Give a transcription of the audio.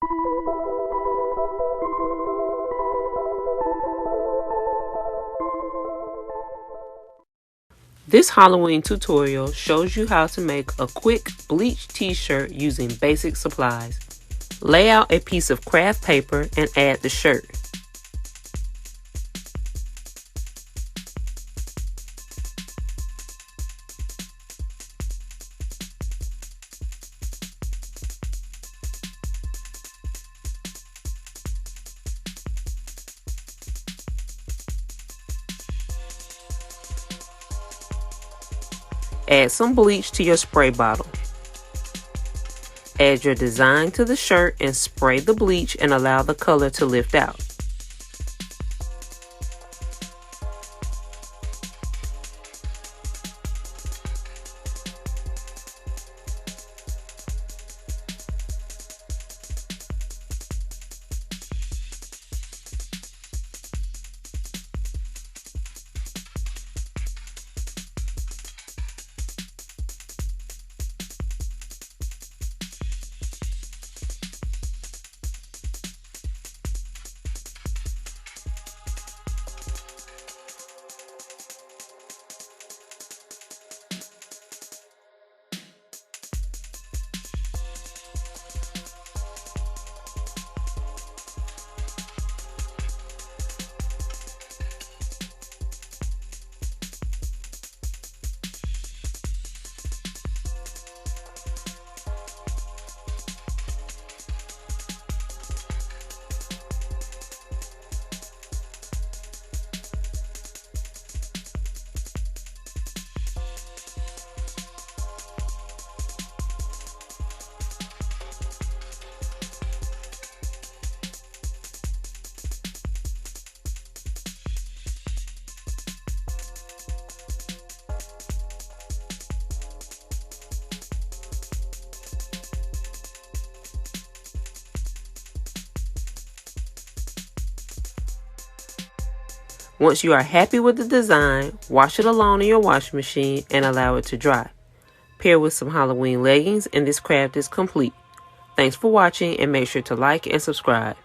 This Halloween tutorial shows you how to make a quick bleach t-shirt using basic supplies. Lay out a piece of craft paper and add the shirt. Add some bleach to your spray bottle. Add your design to the shirt and spray the bleach and allow the color to lift out. Once you are happy with the design, wash it alone in your washing machine and allow it to dry. Pair with some Halloween leggings and this craft is complete. Thanks for watching and make sure to like and subscribe.